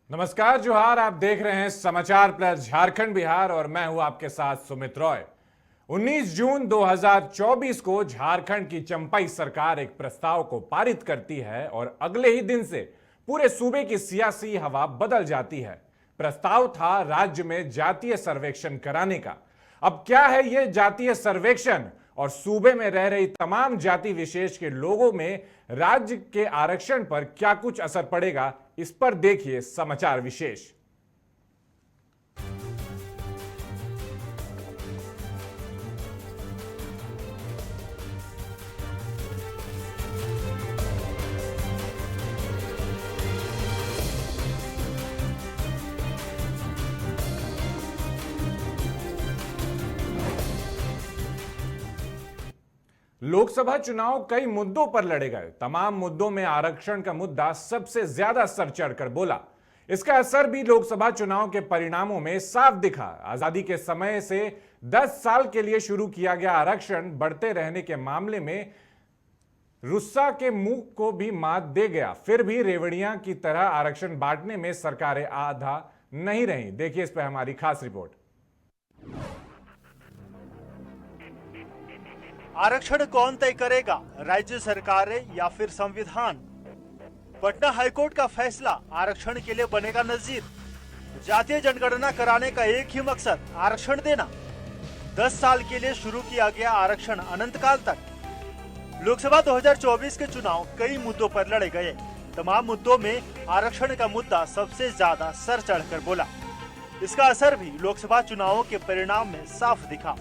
नमस्कार जोहार। आप देख रहे हैं समाचार प्लस झारखंड बिहार और मैं हूं आपके साथ सुमित रॉय। 19 जून 2024 को झारखंड की चंपाई सरकार एक प्रस्ताव को पारित करती है और अगले ही दिन से पूरे सूबे की सियासी हवा बदल जाती है। प्रस्ताव था राज्य में जातीय सर्वेक्षण कराने का। अब क्या है यह जातीय सर्वेक्षण और सूबे में रह रही तमाम जाति विशेष के लोगों में राज्य के आरक्षण पर क्या कुछ असर पड़ेगा, इस पर देखिए समाचार विशेष। लोकसभा चुनाव कई मुद्दों पर लड़े गए। तमाम मुद्दों में आरक्षण का मुद्दा सबसे ज्यादा सर चढ़कर बोला। इसका असर भी लोकसभा चुनाव के परिणामों में साफ दिखा। आजादी के समय से 10 साल के लिए शुरू किया गया आरक्षण बढ़ते रहने के मामले में रुस्सा के मुंह को भी मात दे गया। फिर भी रेवड़ियां की तरह आरक्षण बांटने में सरकारें आधा नहीं रही। देखिए इस पर हमारी खास रिपोर्ट। आरक्षण कौन तय करेगा, राज्य सरकारें या फिर संविधान? पटना हाईकोर्ट का फैसला आरक्षण के लिए बनेगा नजीर। जातीय जनगणना कराने का एक ही मकसद, आरक्षण देना। 10 साल के लिए शुरू किया गया आरक्षण अनंत काल तक। लोकसभा 2024 के चुनाव कई मुद्दों पर लड़े गए। तमाम मुद्दों में आरक्षण का मुद्दा सबसे ज्यादा सर चढ़कर बोला। इसका असर भी लोकसभा चुनावों के परिणाम में साफ दिखा।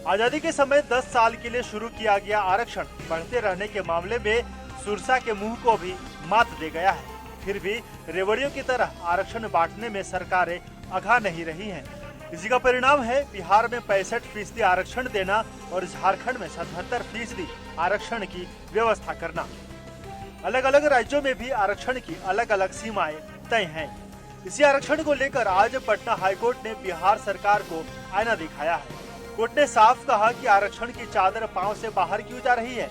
आजादी के समय 10 साल के लिए शुरू किया गया आरक्षण बढ़ते रहने के मामले में सुरसा के मुंह को भी मात दे गया है। फिर भी रेवड़ियों की तरह आरक्षण बांटने में सरकारें आगाह नहीं रही हैं। इसी का परिणाम है बिहार में 65% आरक्षण देना और झारखंड में 77% आरक्षण की व्यवस्था करना। अलग अलग राज्यों में भी आरक्षण की अलग अलग सीमाएं तय हैं। इसी आरक्षण को लेकर आज पटना हाईकोर्ट ने बिहार सरकार को आईना दिखाया है। कोर्ट ने साफ कहा कि आरक्षण की चादर पांव से बाहर क्यों जा रही है।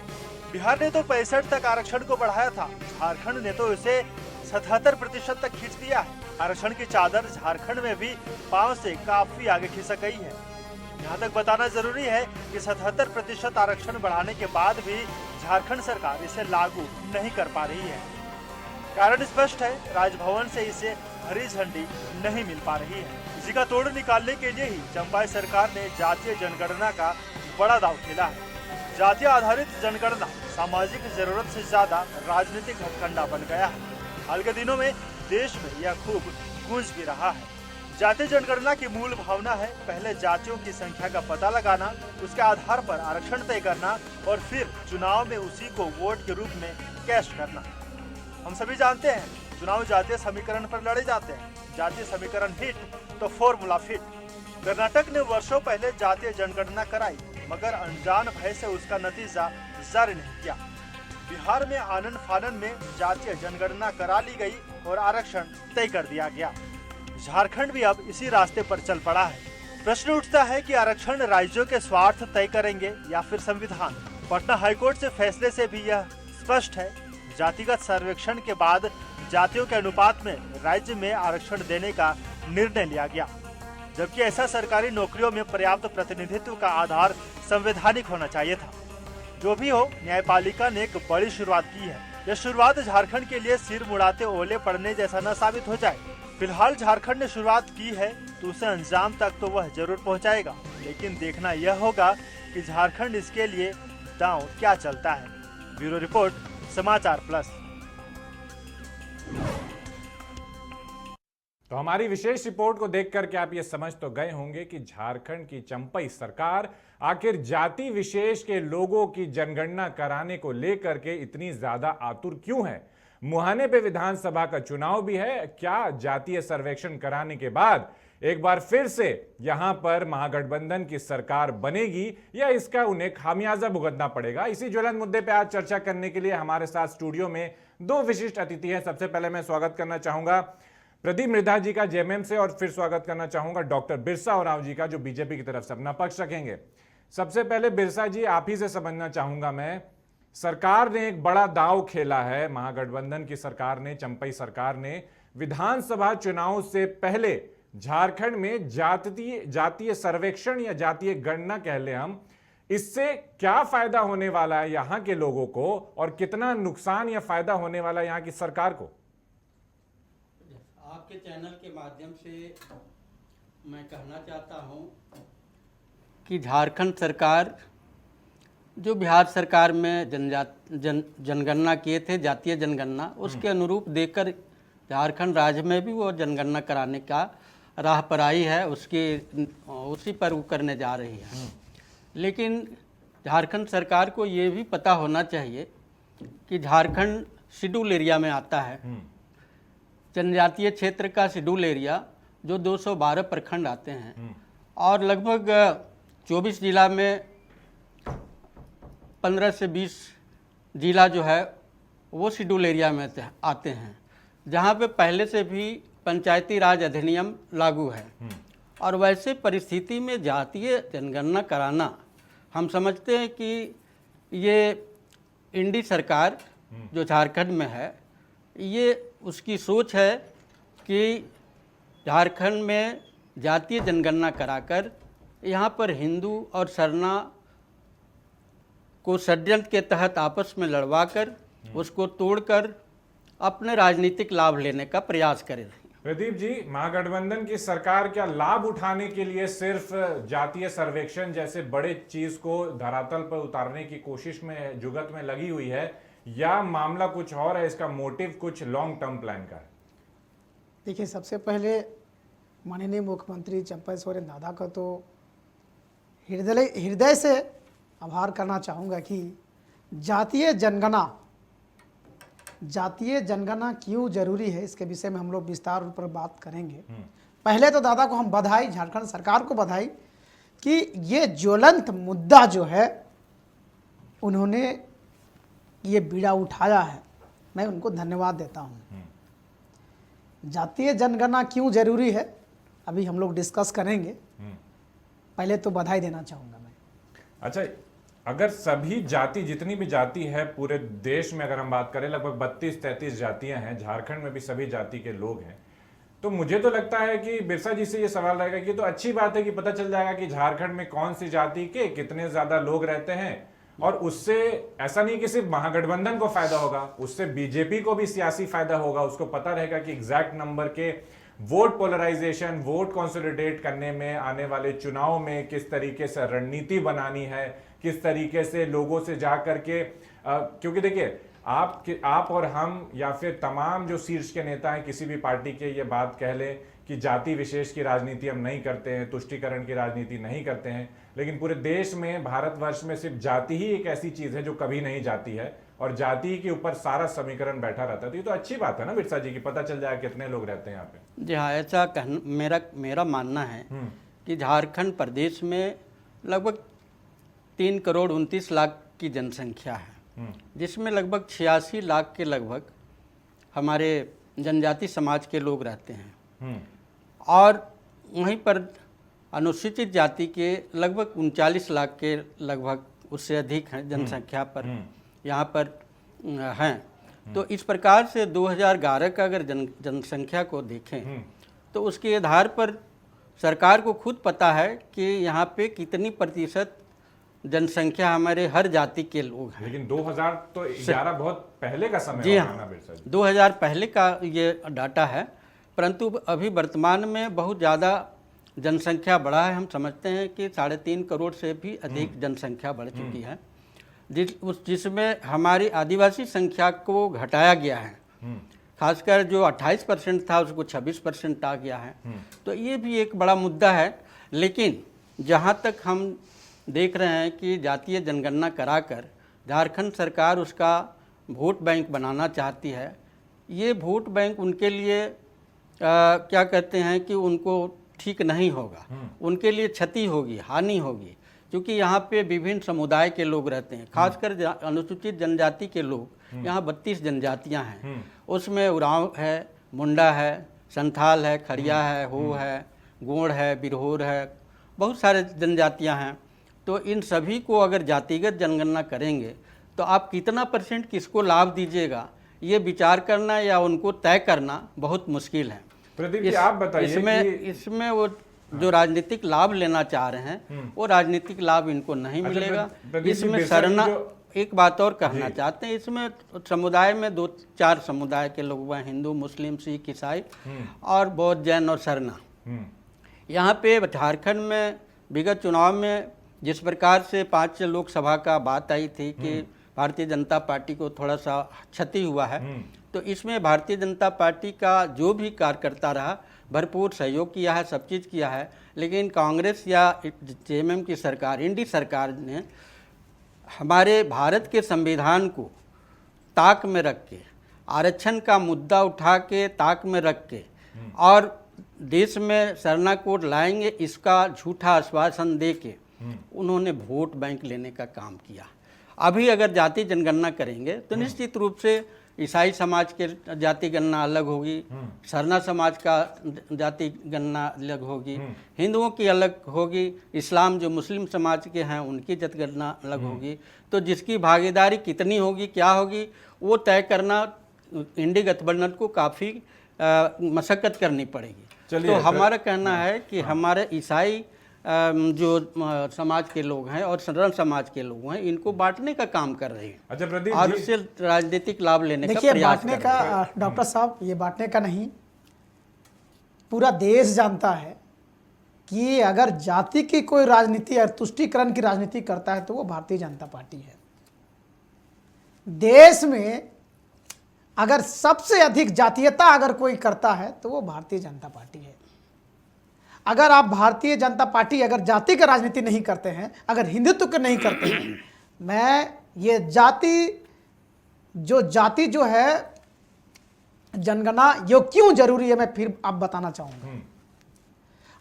बिहार ने तो 65 तक आरक्षण को बढ़ाया था, झारखंड ने तो इसे 77% तक खींच दिया है। आरक्षण की चादर झारखंड में भी पांव से काफी आगे खिसक गई है। यहाँ तक बताना जरूरी है कि 77% आरक्षण बढ़ाने के बाद भी झारखंड सरकार इसे लागू नहीं कर पा रही है। कारण स्पष्ट है, राजभवन से इसे हरी झंडी नहीं मिल पा रही है। इसी का तोड़ निकालने के लिए ही चंपाई सरकार ने जातीय जनगणना का बड़ा दांव खेला है। जातीय आधारित जनगणना सामाजिक जरूरत से ज्यादा राजनीतिक हथकंडा बन गया है। हाल के दिनों में देश में यह खूब गूंज भी रहा है। जातीय जनगणना की मूल भावना है पहले जातियों की संख्या का पता लगाना, उसके आधार पर आरक्षण तय करना और फिर चुनाव में उसी को वोट के रूप में कैश करना। हम सभी जानते हैं चुनाव जातीय समीकरण पर लड़े जाते हैं। जातीय समीकरण हिट तो फॉर्मूला फिट। कर्नाटक ने वर्षों पहले जातीय जनगणना कराई, मगर अनजान भय से उसका नतीजा जारी नहीं किया। बिहार में आनन फानन में जातीय जनगणना करा ली गई और आरक्षण तय कर दिया गया। झारखंड भी अब इसी रास्ते पर चल पड़ा है। प्रश्न उठता है कि आरक्षण राज्यों के स्वार्थ तय करेंगे या फिर संविधान। पटना हाईकोर्ट से फैसले से भी यह स्पष्ट है। जातिगत सर्वेक्षण के बाद जातियों के अनुपात में राज्य में आरक्षण देने का निर्णय लिया गया, जबकि ऐसा सरकारी नौकरियों में पर्याप्त प्रतिनिधित्व का आधार संवैधानिक होना चाहिए था। जो भी हो, न्यायपालिका ने एक बड़ी शुरुआत की है। यह शुरुआत झारखंड के लिए सिर मुड़ाते ओले पड़ने जैसा न साबित हो जाए। फिलहाल झारखंड ने शुरुआत की है तो उसे अंजाम तक तो वह जरूर पहुंचाएगा, लेकिन देखना यह होगा कि झारखंड इसके लिए दांव क्या चलता है। ब्यूरो रिपोर्ट, समाचार प्लस। तो हमारी विशेष रिपोर्ट को देख करके आप ये समझ तो गए होंगे कि झारखंड की चंपाई सरकार आखिर जाति विशेष के लोगों की जनगणना कराने को लेकर के इतनी ज्यादा आतुर क्यों है। मुहाने पे विधानसभा का चुनाव भी है। क्या जातीय सर्वेक्षण कराने के बाद एक बार फिर से यहां पर महागठबंधन की सरकार बनेगी या इसका उन्हें खामियाजा भुगतना पड़ेगा? इसी ज्वलंत मुद्दे पे आज चर्चा करने के लिए हमारे साथ स्टूडियो में दो विशिष्ट अतिथि हैं। सबसे पहले मैं स्वागत करना चाहूंगा प्रदीप मृधा जी का जेएमएम से, और फिर स्वागत करना चाहूंगा डॉक्टर बिरसा ओरांव जी का, जो बीजेपी की तरफ से अपना पक्ष रखेंगे। सबसे पहले बिरसा जी, आप ही से समझना चाहूंगा मैं, सरकार ने एक बड़ा दांव खेला है, महागठबंधन की सरकार ने, चंपई सरकार ने विधानसभा चुनाव से पहले झारखंड में जातीय सर्वेक्षण या जातीय गणना कह ले हम, इससे क्या फायदा होने वाला है यहां के लोगों को और कितना नुकसान या फायदा होने वाला है यहां की सरकार को? आपके चैनल के माध्यम से मैं कहना चाहता हूं कि झारखंड सरकार जो बिहार सरकार में जनगणना किए थे, जातीय जनगणना, उसके अनुरूप देकर झारखंड राज्य में भी वो जनगणना कराने का राह पर आई है, उसी पर वो करने जा रही है। लेकिन झारखंड सरकार को ये भी पता होना चाहिए कि झारखंड शेड्यूल एरिया में आता है। जनजातीय क्षेत्र का शेड्यूल एरिया जो 212 प्रखंड आते हैं और लगभग 24 जिला में 15 से 20 जिला जो है वो शेड्यूल एरिया में आते हैं, जहाँ पे पहले से भी पंचायती राज अधिनियम लागू है। और वैसे परिस्थिति में जातीय जनगणना कराना, हम समझते हैं कि ये इंडी सरकार जो झारखंड में है, ये उसकी सोच है कि झारखंड में जातीय जनगणना कराकर यहाँ पर हिंदू और सरना को षड्यंत्र के तहत आपस में लड़वाकर उसको तोड़कर अपने राजनीतिक लाभ लेने का प्रयास करे। प्रदीप जी, महागठबंधन की सरकार क्या लाभ उठाने के लिए सिर्फ जातीय सर्वेक्षण जैसे बड़े चीज को धरातल पर उतारने की कोशिश में, जुगत में लगी हुई है, या मामला कुछ और है, इसका मोटिव कुछ लॉन्ग टर्म प्लान का है? देखिए, सबसे पहले माननीय मुख्यमंत्री चंपई सोरेन दादा का तो हृदय से आभार करना चाहूँगा कि जातीय जनगणना क्यों जरूरी है, इसके विषय में हम लोग विस्तार पर बात करेंगे। पहले तो दादा को हम बधाई, झारखंड सरकार को बधाई कि ये ज्वलंत मुद्दा जो है उन्होंने ये बीड़ा उठाया है, मैं उनको धन्यवाद देता हूँ। जातीय जनगणना क्यों जरूरी है अभी हम लोग डिस्कस करेंगे, पहले तो बधाई देना चाहूँगा मैं। अच्छा, अगर सभी जाति, जितनी भी जाति है पूरे देश में अगर हम बात करें, लगभग 32-33 जातियां हैं, झारखंड में भी सभी जाति के लोग हैं, तो मुझे तो लगता है कि बिरसा जी से ये सवाल रहेगा कि तो अच्छी बात है कि पता चल जाएगा कि झारखंड में कौन सी जाति के कितने ज्यादा लोग रहते हैं, और उससे ऐसा नहीं कि सिर्फ महागठबंधन को फायदा होगा, उससे बीजेपी को भी सियासी फायदा होगा। उसको पता रहेगा कि एग्जैक्ट नंबर के वोट पोलराइजेशन, वोट कंसोलिडेट करने में, आने वाले चुनाव में किस तरीके से रणनीति बनानी है, किस तरीके से लोगों से जा करके, क्योंकि देखिए आप और हम या फिर तमाम जो शीर्ष के नेता हैं किसी भी पार्टी के, ये बात कह लें कि जाति विशेष की राजनीति हम नहीं करते हैं, तुष्टीकरण की राजनीति नहीं करते हैं, लेकिन पूरे देश में, भारतवर्ष में सिर्फ जाति ही एक ऐसी चीज है जो कभी नहीं जाती है, और जाति के ऊपर सारा समीकरण बैठा रहता है। तो ये तो अच्छी बात है ना बिरसा जी की, पता चल जाए कितने लोग रहते हैं यहाँ पे। जी हाँ, ऐसा मेरा मानना है कि झारखंड प्रदेश में लगभग 3 करोड़ 29 लाख की जनसंख्या है, जिसमें लगभग 86 लाख के लगभग हमारे जनजाति समाज के लोग रहते हैं, और वहीं पर अनुसूचित जाति के लगभग 39 लाख के लगभग, उससे अधिक हैं जनसंख्या पर यहाँ पर हैं। तो इस प्रकार से 2011 का अगर जनसंख्या को देखें तो उसके आधार पर सरकार को खुद पता है कि यहाँ पे कितनी प्रतिशत जनसंख्या हमारे हर जाति के लोग हैं। लेकिन 2011 बहुत पहले का समय जी होगा ना हाँ, बिरसा जी? 2000 पहले का ये डाटा है, परंतु अभी वर्तमान में बहुत ज़्यादा जनसंख्या बढ़ा है। हम समझते हैं कि 3.5 करोड़ से भी अधिक जनसंख्या बढ़ चुकी है, जिसमें हमारी आदिवासी संख्या को घटाया गया है। खासकर जो 28% था उसको 26% आ गया है। तो ये भी एक बड़ा मुद्दा है। लेकिन जहाँ तक हम देख रहे हैं कि जातीय जनगणना कराकर झारखंड सरकार उसका वोट बैंक बनाना चाहती है, ये वोट बैंक उनके लिए क्या कहते हैं कि उनको ठीक नहीं होगा, उनके लिए क्षति होगी, हानि होगी, क्योंकि यहाँ पे विभिन्न समुदाय के लोग रहते हैं। खासकर अनुसूचित जनजाति के लोग, यहाँ 32 जनजातियाँ हैं, उसमें उरांव है, मुंडा है, संथाल है, खड़िया है, हो है, गोंड है, बिरहोर है, बहुत सारे जनजातियाँ हैं। तो इन सभी को अगर जातिगत जनगणना करेंगे तो आप कितना % किसको लाभ दीजिएगा, ये विचार करना या उनको तय करना बहुत मुश्किल है। प्रदीप जी आप बताइए इसमें वो जो राजनीतिक लाभ लेना चाह रहे हैं वो राजनीतिक लाभ इनको नहीं मिलेगा। प्रदीप जी, इसमें सरना एक बात और कहना चाहते हैं, इसमें समुदाय में 2-4 समुदाय के लोग हैं, हिंदू, मुस्लिम, सिख, ईसाई और बौद्ध, जैन और सरना। यहाँ पे झारखंड में विगत चुनाव में जिस प्रकार से 5 लोकसभा का बात आई थी कि भारतीय जनता पार्टी को थोड़ा सा क्षति हुआ है, तो इसमें भारतीय जनता पार्टी का जो भी कार्यकर्ता रहा भरपूर सहयोग किया है, सब चीज़ किया है। लेकिन कांग्रेस या जेएमएम की सरकार, इंडी सरकार ने हमारे भारत के संविधान को ताक में रख के, आरक्षण का मुद्दा उठा के ताक में रख के और देश में सरना कोड लाएंगे इसका झूठा आश्वासन दे के उन्होंने वोट बैंक लेने का काम किया। अभी अगर जाति जनगणना करेंगे तो निश्चित रूप से ईसाई समाज के जाति गणना अलग होगी, सरना समाज का जाति गणना अलग होगी, हिंदुओं की अलग होगी, इस्लाम जो मुस्लिम समाज के हैं उनकी जनगणना अलग होगी। तो जिसकी भागीदारी कितनी होगी, क्या होगी, वो तय करना इंडी गठबंधन को काफ़ी मशक्कत करनी पड़ेगी। तो हमारा कहना है कि हमारे ईसाई जो समाज के लोग हैं और सरल समाज के लोग हैं इनको बांटने का काम कर रहे हैं। अच्छा प्रदीप और इससे राजनीतिक लाभ लेने का देखिए, प्रयास बांटने कर रहे हैं। का डॉक्टर साहब, ये बांटने का नहीं, पूरा देश जानता है कि अगर जाति की कोई राजनीति या तुष्टीकरण की राजनीति करता है तो वो भारतीय जनता पार्टी है। देश में अगर सबसे अधिक जातीयता अगर कोई करता है तो वो भारतीय जनता पार्टी है। अगर आप भारतीय जनता पार्टी अगर जाति की राजनीति नहीं करते हैं, अगर हिंदुत्व के नहीं करते हैं, मैं ये जाति जो है जनगणना ये क्यों जरूरी है मैं फिर आप बताना चाहूँगा।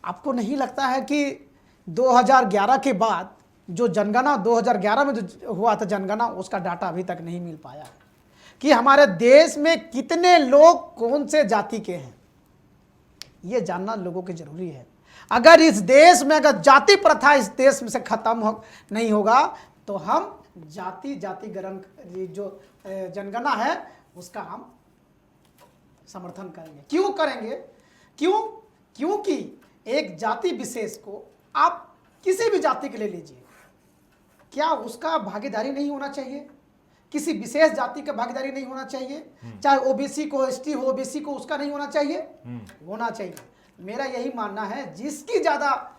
आपको नहीं लगता है कि 2011 के बाद जो जनगणना 2011 में जो हुआ था जनगणना, उसका डाटा अभी तक नहीं मिल पाया है कि हमारे देश में कितने लोग कौन से जाति के हैं, ये जानना लोगों के जरूरी है। अगर इस देश में अगर जाति प्रथा इस देश में से खत्म नहीं होगा तो हम जातिगणना जो जनगणना है उसका हम समर्थन करेंगे। क्यों करेंगे? क्योंकि एक जाति विशेष को आप किसी भी जाति के ले लीजिए, क्या उसका भागीदारी नहीं होना चाहिए? किसी विशेष जाति का भागीदारी नहीं होना चाहिए? चाहे ओबीसी को, एसटी हो, ओबीसी को, उसका नहीं होना चाहिए? होना चाहिए। मेरा यही मानना है, जिसकी ज्यादा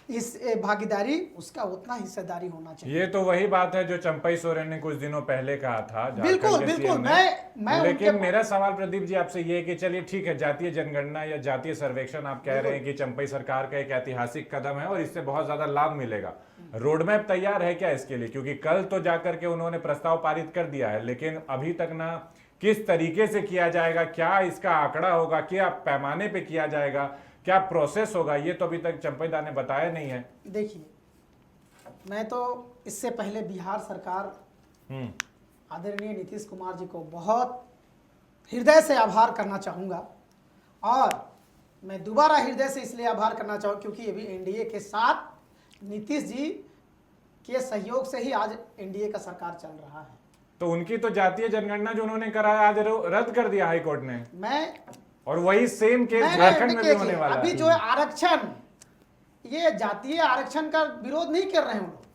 इस भागीदारी उसका उतना हिस्सेदारी होना चाहिए। ये तो वही बात है जो चंपई सोरेन ने कुछ दिनों पहले कहा था। बिल्कुल बिल्कुल। मैं लेकिन मेरा सवाल प्रदीप जी आपसे ये है कि चलिए ठीक है, जातीय जनगणना या जातीय सर्वेक्षण आप कह रहे हैं कि चंपई सरकार का एक ऐतिहासिक कदम है और इससे बहुत ज्यादा लाभ मिलेगा। रोडमैप तैयार है क्या इसके लिए? क्योंकि कल तो जाकर के उन्होंने प्रस्ताव पारित कर दिया है, लेकिन अभी तक ना किस तरीके से किया जाएगा, क्या इसका आंकड़ा होगा, क्या पैमाने पे किया जाएगा, क्या प्रोसेस होगा, ये तो अभी तक चंपईदा ने बताया नहीं है। देखिए, मैं तो इससे पहले बिहार सरकार आदरणीय नीतीश कुमार जी को बहुत हृदय से आभार करना चाहूँगा और मैं दोबारा हृदय से इसलिए आभार करना चाहूँ क्योंकि अभी एनडीए के साथ नीतीश जी के सहयोग से ही आज एनडीए का सरकार चल रहा है। तो उनकी तो जातीय जनगणना जो उन्होंने कराया आज रद्द कर दिया हाई कोर्ट ने, और वही सेम केस झारखंड में भी होने वाला है। अभी जो है आरक्षण, ये जातीय आरक्षण का विरोध नहीं कर रहे हैं लोग।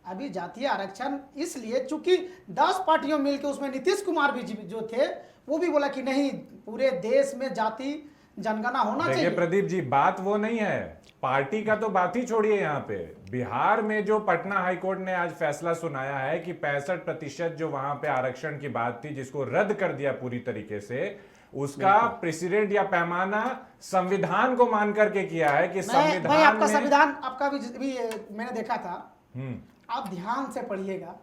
अभी जातीय आरक्षण इसलिए चूंकि 10 पार्टियों मिलकर उसमें नीतीश कुमार भी जो थे वो भी बोला कि नहीं, पूरे देश में जाति जनगणना होना चाहिए। देखिए प्रदीप जी, बात वो नहीं है, पार्टी का तो बात ही छोड़िए। यहाँ पे बिहार में जो पटना हाईकोर्ट ने आज फैसला सुनाया है कि 65% जो वहां पे आरक्षण की बात थी जिसको रद्द कर दिया पूरी तरीके से, उसका प्रेसिडेंट या पैमाना संविधान को मान करके किया है कि संविधान आपका संविधान आपका भी मैंने देखा था, आप ध्यान से पढ़िएगा।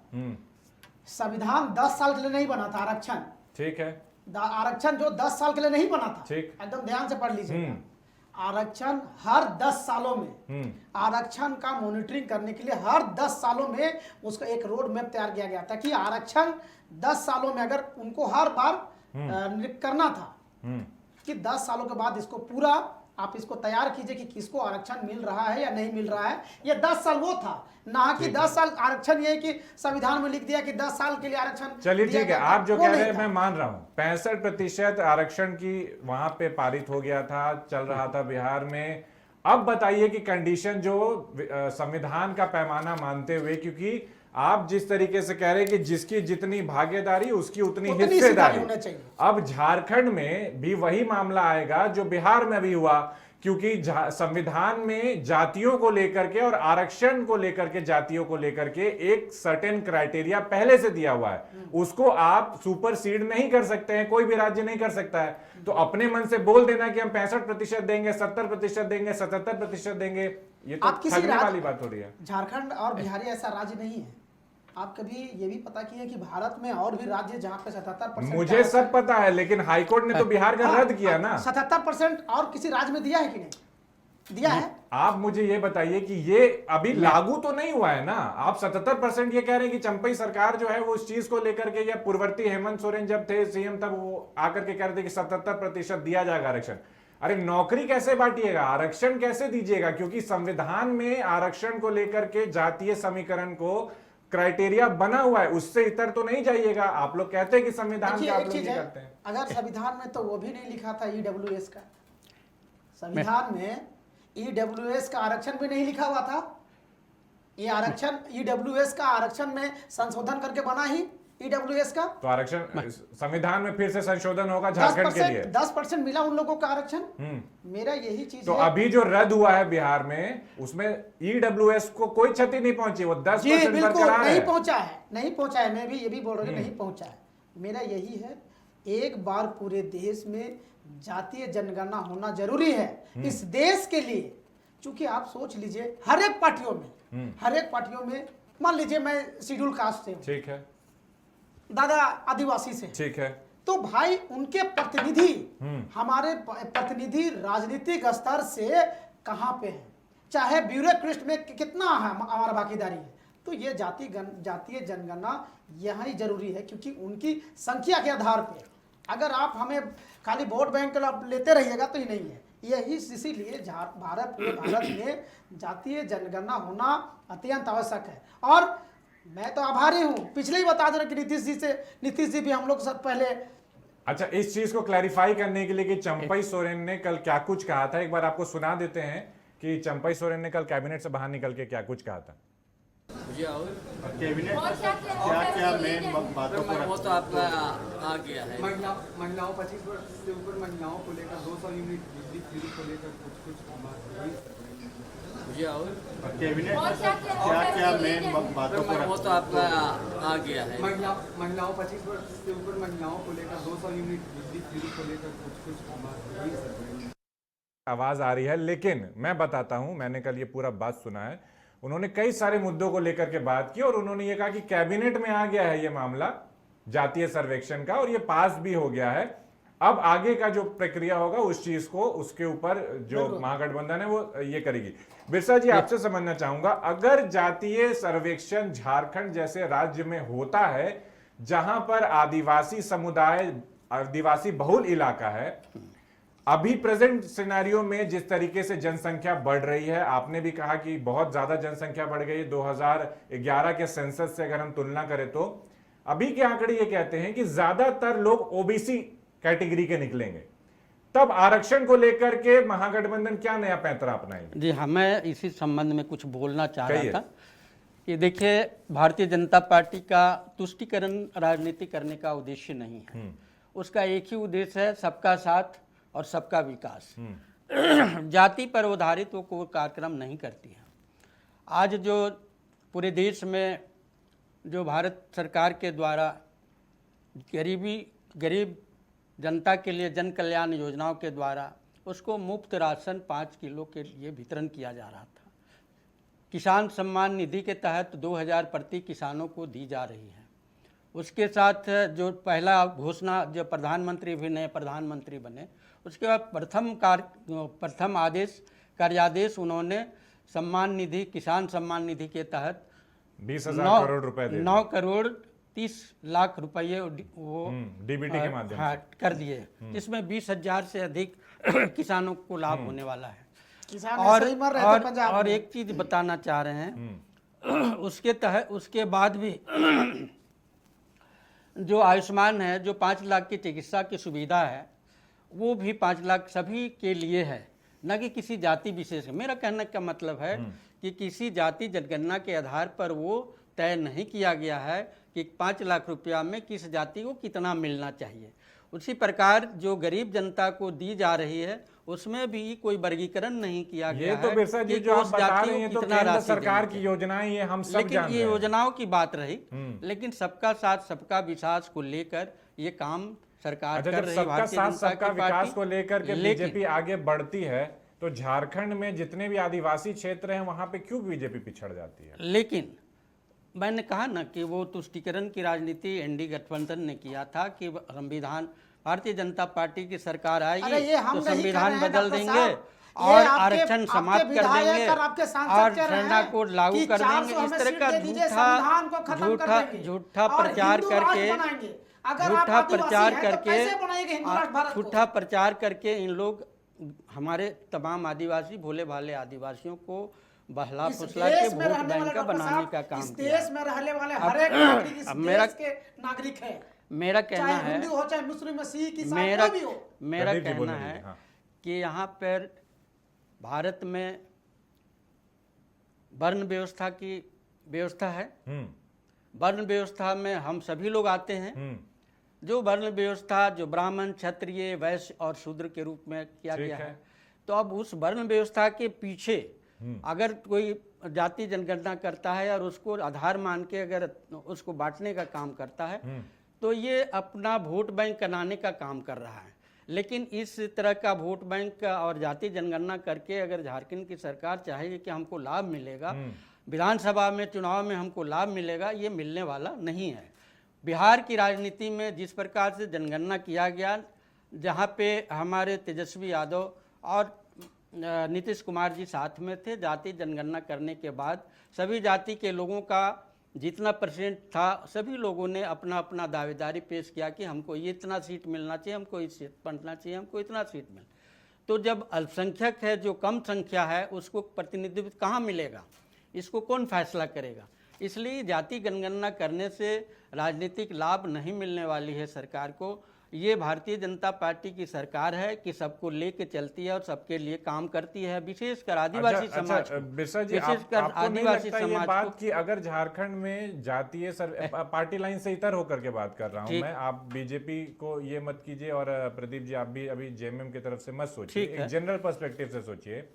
संविधान 10 साल के लिए नहीं बना था आरक्षण, ठीक है, आरक्षण जो 10 साल के लिए नहीं बना था, ठीक, एकदम ध्यान से पढ़ लीजिए। आरक्षण हर 10 सालों में आरक्षण का मॉनिटरिंग करने के लिए हर 10 सालों में उसका एक रोड मैप तैयार किया गया था कि आरक्षण 10 सालों में अगर उनको हर बार करना था कि 10 सालों के बाद इसको पूरा आप इसको तैयार कीजिए कि किसको आरक्षण मिल रहा है या नहीं मिल रहा है। ये 10 साल वो था ना कि 10 साल आरक्षण, ये कि संविधान में लिख दिया कि 10 साल के लिए आरक्षण। चलिए दिया ठीक है, जाता, आप जो वो कह नहीं रहे हैं था। मैं मान रहा हूं। 65% आरक्षण की वहां पे पारित हो गया था, चल रहा था बिहार में। अब बताइए कि कंडीशन जो संविधान का पैमाना मानते हुए, क्योंकि आप जिस तरीके से कह रहे हैं कि जिसकी जितनी भागीदारी उसकी उतनी हिस्सेदारी, होना चाहिए। अब झारखंड में भी वही मामला आएगा जो बिहार में भी हुआ, क्योंकि संविधान में जातियों को लेकर के और आरक्षण को लेकर के, जातियों को लेकर के एक सर्टेन क्राइटेरिया पहले से दिया हुआ है, उसको आप सुपरसीड नहीं कर सकते हैं, कोई भी राज्य नहीं कर सकता है। तो अपने मन से बोल देना कि हम 65% देंगे, 70% देंगे, 77% देंगे, ये तो आप किसी ठगने वाली बात हो रही है। झारखंड और बिहारी ऐसा राज्य नहीं है। आप कभी ये भी पता किए कि भारत में और भी राज्य जहां पे 77% मुझे सब पता है, लेकिन हाईकोर्ट ने तो बिहार का रद्द किया ना। 77% और किसी राज्य में दिया है कि नहीं दिया है? आप मुझे ये बताइए कि ये अभी लागू तो नहीं हुआ है ना। आप 77% ये कह रहे हैं कि चंपई सरकार जो है वो इस चीज को लेकर के, या पूर्ववर्ती हेमंत सोरेन जब थे सीएम तब वो आकर के कह रहे थे कि 77% दिया जाएगा आरक्षण। अरे नौकरी कैसे बांटिएगा, आरक्षण कैसे दीजिएगा? क्योंकि संविधान में आरक्षण को लेकर के जातीय समीकरण को क्राइटेरिया बना हुआ है, उससे इतर तो नहीं जाइएगा। आप लोग कहते हैं कि संविधान देखिए, का आप एक लोग चीज ये है, करते हैं। अगर संविधान में तो वो भी नहीं लिखा था ईडब्ल्यूएस का, संविधान में ईडब्ल्यूएस का आरक्षण भी नहीं लिखा हुआ था। ये आरक्षण ईडब्ल्यूएस का आरक्षण में संशोधन करके बना ही ईडब्ल्यूएस का। तो आरक्षण संविधान में फिर से संशोधन होगा झारखंड के लिए। 10% मिला उन लोगों का आरक्षण। मेरा यही चीज तो है। अभी जो रद्द हुआ है बिहार में, उसमें ईडब्ल्यूएस को कोई क्षति नहीं पहुंची, वो 10% बिल्कुल बरकरार नहीं है। पहुंचा है, नहीं पहुंचा है। मैं भी ये भी बोल रहा हूँ नहीं पहुंचा है। मेरा यही है, एक बार पूरे देश में जातीय जनगणना होना जरूरी है इस देश के लिए। चूंकि आप सोच लीजिए, हर एक पार्टियों में मान लीजिए मैं शेड्यूल कास्ट से हूं, ठीक है, दादा आदिवासी से, ठीक है, तो भाई उनके प्रतिनिधि, हमारे प्रतिनिधि राजनीतिक स्तर से कहां पे हैं, चाहे ब्यूरोक्रेट में कितना है हमारा भागीदारी है। तो ये जातीय जनगणना यहाँ ही जरूरी है, क्योंकि उनकी संख्या के आधार पे अगर आप हमें खाली वोट बैंक लेते रहिएगा तो ही नहीं है। यही इसीलिए पूरे भारत में जातीय जनगणना होना अत्यंत आवश्यक है। और मैं तो आभारी हूं, पिछले ही बता दे रहे कि नीतीश जी भी हम लोग सब पहले। अच्छा, इस चीज को क्लैरिफाई करने के लिए कि चंपई सोरेन ने कल क्या कुछ कहा था, एक बार आपको सुना देते हैं कि चंपई सोरेन ने कल कैबिनेट से बाहर निकल के क्या कुछ कहा था। कैबिनेट क्या क्या मेन बातों पर वो तो आपका आ गया है। महिलाओं 25 वर्ष से ऊपर महिलाओं को लेकर 200 यूनिट बिजली फ्री को लेकर कुछ कैबिनेट क्या क्या मेन बातों पर वो तो आपका आ गया है। महिलाओं 25 वर्ष से ऊपर महिलाओं को लेकर 200 यूनिट बिजली फ्री को लेकर कुछ आवाज आ रही है, लेकिन मैं बताता हूं, मैंने कल ये पूरा बात सुना है। उन्होंने कई सारे मुद्दों को लेकर के बात की और उन्होंने ये कहा कि कैबिनेट में आ गया है ये मामला जातीय सर्वेक्षण का और ये पास भी हो गया है। अब आगे का जो प्रक्रिया होगा उस चीज को, उसके ऊपर जो महागठबंधन है वो ये करेगी। बिरसा जी, आपसे समझना चाहूंगा, अगर जातीय सर्वेक्षण झारखंड जैसे राज्य में होता है जहां पर आदिवासी समुदाय, आदिवासी बहुल इलाका है, अभी प्रेजेंट सिनेरियो में जिस तरीके से जनसंख्या बढ़ रही है, आपने भी कहा कि बहुत ज्यादा जनसंख्या बढ़ गई 2011 के सेंसस से अगर हम तुलना करें तो अभी के आंकड़े ये कहते हैं कि ज्यादातर लोग ओबीसी कैटेगरी के निकलेंगे। तब आरक्षण को लेकर के महागठबंधन क्या नया पैंतरा अपनाएगी? जी हाँ, मैं इसी संबंध में कुछ बोलना चाह रहा था कि देखिए, भारतीय जनता पार्टी का तुष्टीकरण राजनीति करने का उद्देश्य नहीं है। उसका एक ही उद्देश्य है, सबका साथ और सबका विकास। जाति पर आधारित वो कोई कार्यक्रम नहीं करती है। आज जो पूरे देश में जो भारत सरकार के द्वारा गरीब जनता के लिए जन कल्याण योजनाओं के द्वारा उसको मुफ्त राशन 5 किलो के लिए वितरण किया जा रहा था। किसान सम्मान निधि के तहत 2000 प्रति किसानों को दी जा रही है। उसके साथ जो पहला घोषणा, जो प्रधानमंत्री भी नए प्रधानमंत्री बने, उसके बाद प्रथम कार्यादेश उन्होंने सम्मान निधि, किसान सम्मान निधि के तहत 20,000 करोड़ रुपए 9 करोड़ 30 लाख रुपये वो डीबीटी के माध्यम हाँ, कर दिए, जिसमें 20,000 से अधिक किसानों को लाभ होने वाला है। किसान और ऐसे ही मर रहे थे पंजाब और में। एक चीज बताना चाह रहे हैं, उसके बाद भी जो आयुष्मान है, जो 5 लाख की चिकित्सा की सुविधा है, वो भी 5 लाख सभी के लिए है, न कि किसी जाति विशेष है। मेरा कहने का मतलब है कि किसी जाति जनगणना के आधार पर वो तय नहीं किया गया है कि 5 लाख रुपया में किस जाति को कितना मिलना चाहिए। उसी प्रकार जो गरीब जनता को दी जा रही है उसमें भी कोई वर्गीकरण नहीं किया गया ये है तो बिरसा जी कि जो आप उस बता जाति रहे को हैं तो कितना केंद्र राशि सरकार देनी की योजनाएं ये हम सब लेकिन जान ये रहे हैं। योजनाओं की बात रही, लेकिन सबका साथ सबका विकास को लेकर ये काम सरकार अच्छा, कर जब रही है, सबका भारतीय साथ जनता सबका की विकास पार्टी। को लेकर के लेकिन बीजेपी आगे बढ़ती है तो झारखंड में जितने भी आदिवासी क्षेत्र हैं वहां पे क्यों बीजेपी पिछड़ जाती है? लेकिन मैंने कहा ना कि वो तुष्टीकरण की राजनीति एनडीए गठबंधन ने किया था कि संविधान, भारतीय जनता पार्टी की सरकार अरे आएगी ये हम तो नहीं कर संविधान रहे हैं बदल डॉक्टर देंगे साहब। ये और आपके- आरक्षण आपके समाप्त कर विधायक देंगे और आपके सांसद और कह रहे सेना हैं को लागू कि कर 400 देंगे। इस हमें तरह सीट का दे दीजिए, संविधान को खत्म कर देंगे झूठा और प्रचार हिंदू राष्ट्र करके बनाएंगे। अगर आप झूठा आदिवासी प्रचार हैं तो करके कैसे बनाएंगे हिंदू राष्ट्र भारत को? झूठा प्रचार करके इन लोग हमारे तमाम आदिवासी, भोले भाले आदिवासियों को बहला इस फुसला के देश में वोट रहने बैंक वाले का डॉक्टर बनाने साहब, का इस काम किया। देश में रहने वाले हर एक नागरिक इस अब मेरा- देश के नागरिक है, मेरा कहना चाहे है, हिंदू हो चाहे मुस्लिम सिख ईसाई मेरा कोई भी हो। मेरा प्रदीप जी कहना बोलने है दीजिए, हाँ। कि यहाँ पर भारत में वर्ण व्यवस्था की व्यवस्था है। वर्ण व्यवस्था में हम सभी लोग आते हैं। जो वर्ण व्यवस्था जो ब्राह्मण, क्षत्रिय, वैश्य और शूद्र के रूप में किया ठीक गया है। है, तो अब उस वर्ण व्यवस्था के पीछे अगर कोई जाति जनगणना करता है और उसको आधार मान के अगर उसको बांटने का काम करता है तो ये अपना वोट बैंक बनाने का काम कर रहा है। लेकिन इस तरह का वोट बैंक और जाति जनगणना करके अगर झारखंड की सरकार चाहेगी कि हमको लाभ मिलेगा, विधानसभा में चुनाव में हमको लाभ मिलेगा, ये मिलने वाला नहीं है। बिहार की राजनीति में जिस प्रकार से जनगणना किया गया, जहाँ पे हमारे तेजस्वी यादव और नीतीश कुमार जी साथ में थे, जाति जनगणना करने के बाद सभी जाति के लोगों का जितना परसेंट था सभी लोगों ने अपना अपना दावेदारी पेश किया कि हमको ये इतना सीट मिलना चाहिए, हमको इस सीट बनना चाहिए, हमको इतना सीट मिल। तो जब अल्पसंख्यक है, जो कम संख्या है, उसको प्रतिनिधित्व कहाँ मिलेगा? इसको कौन फैसला करेगा? इसलिए जाति जनगणना करने से राजनीतिक लाभ नहीं मिलने वाली है सरकार को। ये भारतीय जनता पार्टी की सरकार है कि सबको लेके चलती है और सबके लिए काम करती है, विशेषकर आदिवासी समाज को। बिरसा जी, विशेषकर आपको नहीं आदिवासी लगता ये समाज बात को। कि अगर झारखंड में जातीय पार्टी लाइन से इतर होकर के बात कर रहा हूं ठीक। मैं, आप बीजेपी को ये मत कीजिए और प्रदीप जी आप भी अभी जेएमएम की तरफ से मत सोचिए, ठीक एक है। जनरल पर्सपेक्टिव से सोचिए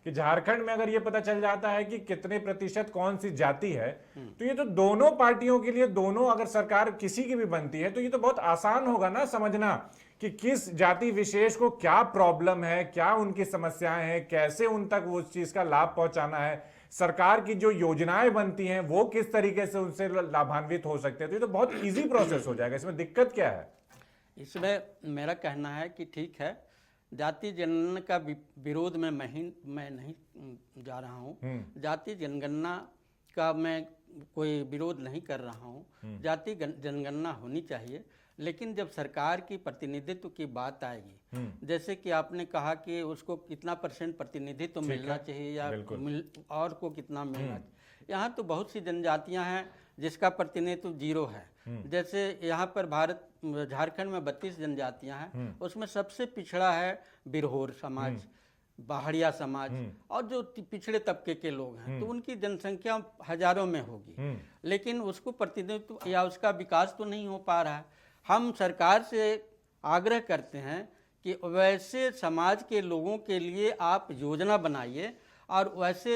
कि झारखंड में अगर ये पता चल जाता है कि कितने प्रतिशत कौन सी जाति है, तो ये तो दोनों पार्टियों के लिए, दोनों अगर सरकार किसी की भी बनती है तो ये तो बहुत आसान होगा ना समझना कि किस जाति विशेष को क्या प्रॉब्लम है, क्या उनकी समस्याएं हैं, कैसे उन तक वो उस चीज का लाभ पहुंचाना है, सरकार की जो योजनाएं बनती हैं वो किस तरीके से उनसे लाभान्वित हो सकते हैं। तो ये तो बहुत इजी प्रोसेस हो जाएगा, इसमें दिक्कत क्या है? इसमें मेरा कहना है कि ठीक है, जाति जनगणना का विरोध में मैं नहीं जा रहा हूँ। जाति जनगणना का मैं कोई विरोध नहीं कर रहा हूँ। जाति जनगणना होनी चाहिए, लेकिन जब सरकार की प्रतिनिधित्व की बात आएगी, जैसे कि आपने कहा कि उसको कितना परसेंट प्रतिनिधित्व मिलना चाहिए या और को कितना मिलना चाहिए, यहाँ तो बहुत सी जनजातियाँ हैं जिसका प्रतिनिधित्व 0 है। जैसे यहाँ पर झारखंड में 32 जनजातियाँ हैं, उसमें सबसे पिछड़ा है बिरहोर समाज, पहाड़िया समाज और जो पिछड़े तबके के लोग हैं, तो उनकी जनसंख्या हजारों में होगी, लेकिन उसको प्रतिनिधित्व या उसका विकास तो नहीं हो पा रहा है। हम सरकार से आग्रह करते हैं कि वैसे समाज के लोगों के लिए आप योजना बनाइए और वैसे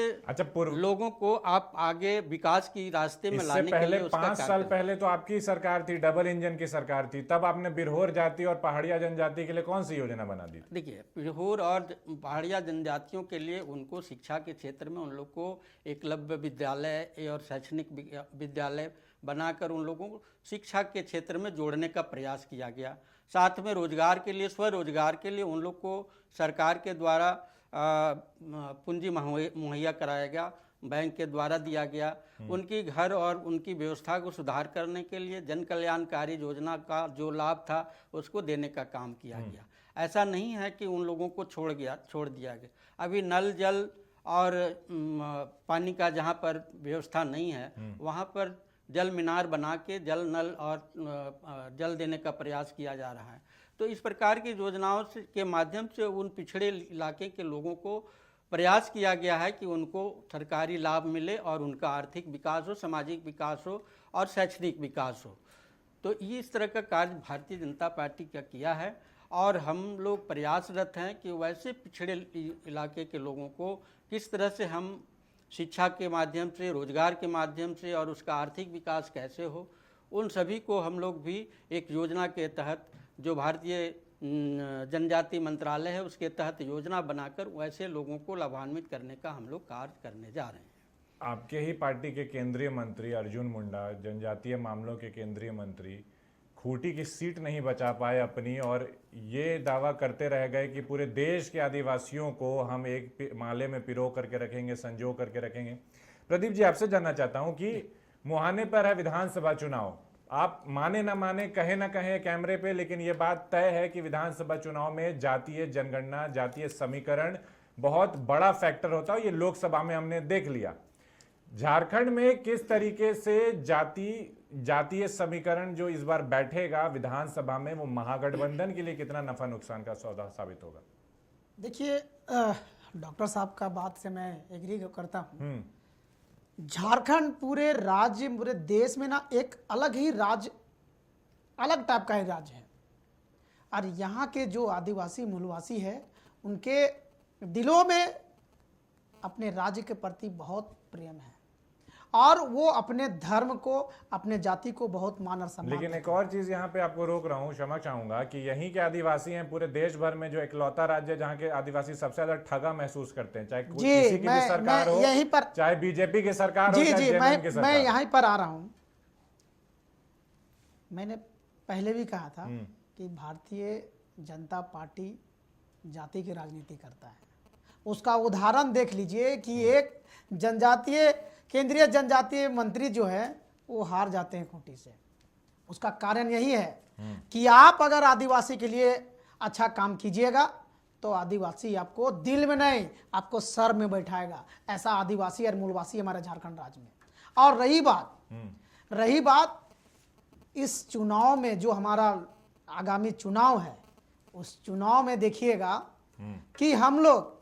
लोगों को आप आगे विकास की रास्ते में लाने के लिए उसका 5 साल पहले तो आपकी सरकार थी, डबल इंजन की सरकार थी, तब आपने बिरहोर जाति और पहाड़िया जनजाति के लिए कौन सी योजना बना दी थी? देखिए, बिरहोर और पहाड़िया जनजातियों के लिए उनको शिक्षा के क्षेत्र में उन लोग को एकलव्य विद्यालय और शैक्षणिक विद्यालय बनाकर उन लोगों को शिक्षा के क्षेत्र में जोड़ने का प्रयास किया गया। साथ में रोजगार के लिए, स्वरोजगार के लिए उन लोग को सरकार के द्वारा पूंजी मुहैया कराया गया, बैंक के द्वारा दिया गया। उनकी घर और उनकी व्यवस्था को सुधार करने के लिए जन कल्याणकारी योजना का जो लाभ था उसको देने का काम किया गया। ऐसा नहीं है कि उन लोगों को छोड़ दिया गया। अभी नल जल और पानी का जहाँ पर व्यवस्था नहीं है वहाँ पर जल मीनार बना के जल नल और जल देने का प्रयास किया जा रहा है। तो इस प्रकार की योजनाओं के माध्यम से उन पिछड़े इलाके के लोगों को प्रयास किया गया है कि उनको सरकारी लाभ मिले और उनका आर्थिक विकास हो, सामाजिक विकास हो और शैक्षणिक विकास हो। तो ये इस तरह का कार्य भारतीय जनता पार्टी का किया है और हम लोग प्रयासरत हैं कि वैसे पिछड़े इलाके के लोगों को किस तरह से हम शिक्षा के माध्यम से, रोजगार के माध्यम से और उसका आर्थिक विकास कैसे हो, उन सभी को हम लोग भी एक योजना के तहत जो भारतीय जनजाति मंत्रालय है उसके तहत योजना बनाकर वैसे लोगों को लाभान्वित करने का हम लोग कार्य करने जा रहे हैं। आपके ही पार्टी के केंद्रीय मंत्री अर्जुन मुंडा, जनजातीय मामलों के केंद्रीय मंत्री, खूंटी की सीट नहीं बचा पाए अपनी और ये दावा करते रह गए कि पूरे देश के आदिवासियों को हम एक माले में पिरो करके रखेंगे, संजो करके रखेंगे। प्रदीप जी, आपसे जानना चाहता हूं कि मुहाने पर है विधानसभा चुनाव, आप माने ना माने, कहे ना कहे कैमरे पे, लेकिन ये बात तय है कि विधानसभा चुनाव में जातीय जनगणना, जातीय समीकरण बहुत बड़ा फैक्टर होता है। ये लोकसभा में हमने देख लिया। झारखंड में किस तरीके से जातीय समीकरण जो इस बार बैठेगा विधानसभा में, वो महागठबंधन के लिए कितना नफा नुकसान का सौदा साबित होगा? देखिए, डॉक्टर साहब का बात से मैं एग्री करता हूँ। झारखंड पूरे राज्य, पूरे देश में ना एक अलग ही राज्य, अलग टाइप का ही राज्य है और यहाँ के जो आदिवासी मूलवासी है उनके दिलों में अपने राज्य के प्रति बहुत प्रेम है और वो अपने धर्म को, अपने जाति को बहुत मान और सम्मान। लेकिन एक और चीज यहाँ पे आपको रोक रहा हूँ, क्षमा चाहूंगा, कि यहीं के आदिवासी हैं पूरे देश भर में जो इकलौता राज्य जहाँ के आदिवासी सबसे ज्यादा ठगा महसूस करते हैं, चाहे किसी की भी सरकार हो, यहीं पर, चाहे बीजेपी की सरकार हो, जी चाहे जी, जेएमएम की सरकार। मैं यहीं पर आ रहा हूँ। मैंने पहले भी कहा था कि भारतीय जनता पार्टी जाति की राजनीति करता है। उसका उदाहरण देख लीजिए कि एक केंद्रीय जनजातीय मंत्री जो है वो हार जाते हैं खूंटी से। उसका कारण यही है कि आप अगर आदिवासी के लिए अच्छा काम कीजिएगा तो आदिवासी आपको दिल में नहीं, आपको सर में बैठाएगा। ऐसा आदिवासी और मूलवासी हमारे झारखंड राज्य में। और रही बात इस चुनाव में, जो हमारा आगामी चुनाव है, उस चुनाव में देखिएगा कि हम लोग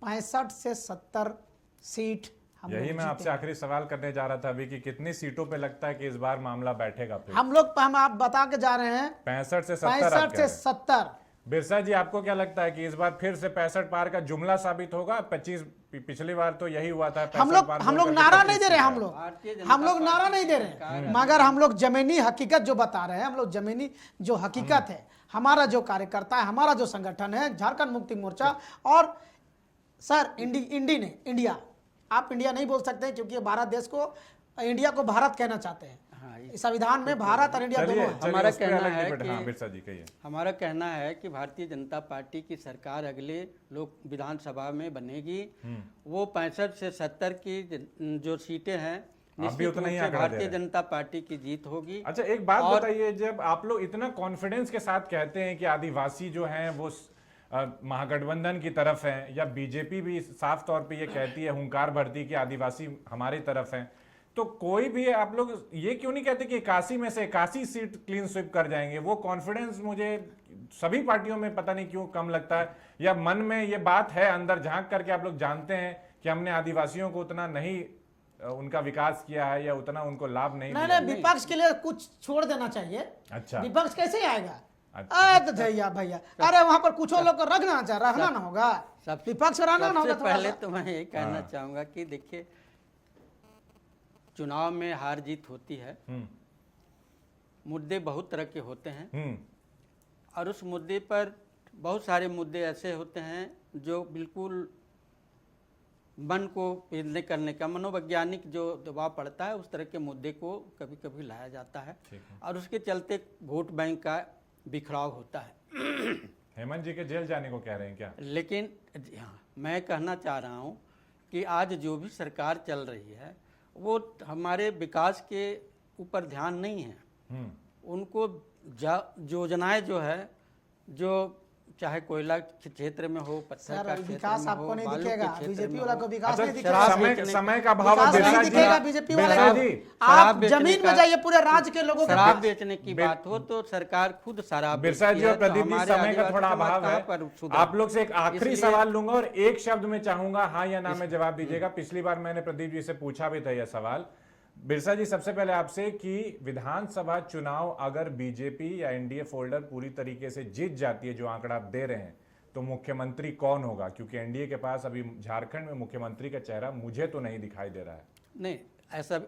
65 से 70 सीट यही मैं आपसे आखिरी सवाल करने जा रहा था अभी कि कितनी सीटों पे लगता है कि इस बार मामला बैठेगा? फिर हम आप बता के जा रहे हैं 65 से 70। बिरसा जी, आपको क्या लगता है कि इस बार फिर से 65 पार का जुमला साबित होगा? 25 पिछली बार तो यही हुआ था। हम लोग नारा नहीं दे रहे, हम लोग नारा नहीं दे रहे, मगर हम लोग जमीनी हकीकत जो बता रहे हैं, हम लोग जमीनी जो हकीकत है, हमारा जो कार्यकर्ता है, हमारा जो संगठन है झारखंड मुक्ति मोर्चा। और सर इंडिया, आप इंडिया नहीं बोल सकते क्योंकि भारत देश को, इंडिया को भारत कहना चाहते हैं। संविधान में भारत और इंडिया दोनों है। हमारा कहना है कि बिरसा जी कहिए। हमारा कहना है कि भारतीय जनता पार्टी की सरकार अगले लोक विधानसभा में बनेगी। वो 65 से 70 की जो सीटें हैं निश्चित रूप से भारतीय जनता पार्टी की जीत होगी। अच्छा, एक बात बताइए, जब आप लोग इतना कॉन्फिडेंस के साथ कहते हैं कि आदिवासी जो हैं वो महागठबंधन की तरफ है, या बीजेपी भी साफ तौर पे ये कहती है, हुंकार भरती कि आदिवासी हमारी तरफ है, तो कोई भी आप लोग ये क्यों नहीं कहते कि 81 में से 81 सीट क्लीन स्वीप कर जाएंगे? वो कॉन्फिडेंस मुझे सभी पार्टियों में पता नहीं क्यों कम लगता है। या मन में ये बात है, अंदर झांक करके आप लोग जानते हैं कि हमने आदिवासियों को उतना नहीं उनका विकास किया है या उतना उनको लाभ नहीं दिया? नहीं, विपक्ष के लिए कुछ छोड़ देना चाहिए। अच्छा, विपक्ष कैसे आएगा? तो भैया, अरे वहां पर कुछ लोग को रहना ना होगा, विपक्ष रहना ना होगा। पहले तो मैं ये कहना चाहूंगा कि देखिए, चुनाव में हार जीत होती है, मुद्दे बहुत तरह के होते हैं और उस मुद्दे पर बहुत सारे मुद्दे ऐसे होते हैं जो बिल्कुल मन को पेलने करने का, मनोवैज्ञानिक जो दबाव पड़ता है, उस तरह के मुद्दे को कभी कभी लाया जाता है और उसके चलते वोट बैंक का बिखराव होता है। हेमंत जी के जेल जाने को कह रहे हैं क्या? लेकिन हाँ, मैं कहना चाह रहा हूँ कि आज जो भी सरकार चल रही है वो हमारे विकास के ऊपर ध्यान नहीं है। उनको योजनाएं जो है जो चाहे कोयला के क्षेत्र में हो, पत्थर का सर क्षेत्र विकास में आपको हो, नहीं बालू के दिखेगा, क्षेत्र बीजेपी में वाला हो। को विकास अच्छा, नहीं दिखेगा। समय का अभाव है विकास बिरसा नहीं जी। दिखेगा बीजेपी वाले बिरसा को। जी, आप बेचने जमीन में का- जाइए, पूरे राज्य के लोगों शराब का बेचने की बात हो तो सरकार खुद शराब बिरसा बेचती जी है, और तो प्रदीप जी, हमारे समय का आदिवासी थोड़ा समाज अभाव कहाँ पर है। सुधरे? आप लोग से एक आखिरी इसलिए- सवाल लूंगा और एक शब्द में चाहूंगा हाँ या ना में जवाब दीजिएगा। पिछली बार मैंने प्रदीप जी से पूछा भी था यह सवाल। बिरसा जी, सबसे पहले आपसे कि विधानसभा चुनाव अगर बीजेपी या एनडीए फोल्डर पूरी तरीके से जीत जाती है, जो आंकड़ा आप दे रहे हैं, तो मुख्यमंत्री कौन होगा? क्योंकि एनडीए के पास अभी झारखंड में मुख्यमंत्री का चेहरा मुझे तो नहीं दिखाई दे रहा है। नहीं,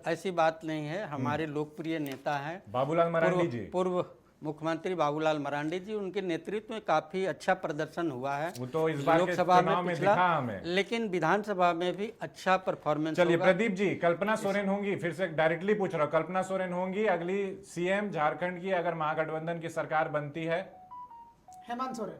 ऐसी बात नहीं है। हमारे लोकप्रिय नेता हैं बाबूलाल मरांडी जी, पूर्व मुख्यमंत्री बाबूलाल मरांडी जी, उनके नेतृत्व में काफी अच्छा प्रदर्शन हुआ है। वो तो इस बार के लोकसभा चुनाव में पिछला, दिखा हमें। लेकिन विधानसभा में भी अच्छा परफॉर्मेंस चलिए होगा। प्रदीप जी, कल्पना सोरेन होंगी? फिर से डायरेक्टली पूछ रहा हूं, कल्पना सोरेन होंगी अगली सीएम झारखंड की अगर महागठबंधन की सरकार बनती है? हेमंत सोरेन,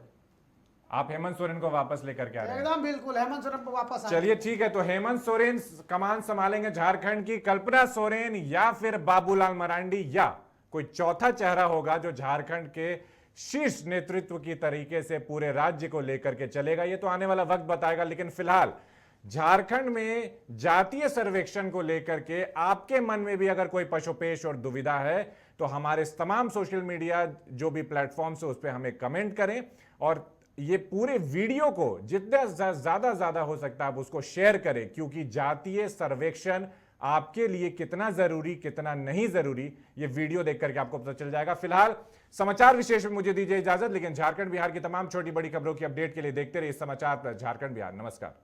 आप हेमंत सोरेन को वापस लेकर के आ रहे हैं? एकदम बिल्कुल हेमंत सोरेन को वापस चलिए ठीक है, तो हेमंत सोरेन कमान संभालेंगे झारखंड की, कल्पना सोरेन या फिर बाबूलाल मरांडी या कोई चौथा चेहरा होगा जो झारखंड के शीर्ष नेतृत्व की तरीके से पूरे राज्य को लेकर के चलेगा? ये तो आने वाला वक्त बताएगा। लेकिन फिलहाल झारखंड में जातीय सर्वेक्षण को लेकर के आपके मन में भी अगर कोई पशुपेश और दुविधा है तो हमारे तमाम सोशल मीडिया जो भी प्लेटफॉर्म है उस पर हमें कमेंट करें और ये पूरे वीडियो को जितना ज्यादा हो सकता है आप उसको शेयर करें, क्योंकि जातीय सर्वेक्षण आपके लिए कितना जरूरी कितना नहीं जरूरी ये वीडियो देख करके आपको पता चल जाएगा। फिलहाल समाचार विशेष में मुझे दीजिए इजाजत, लेकिन झारखंड बिहार की तमाम छोटी बड़ी खबरों की अपडेट के लिए देखते रहिए समाचार झारखंड बिहार। नमस्कार।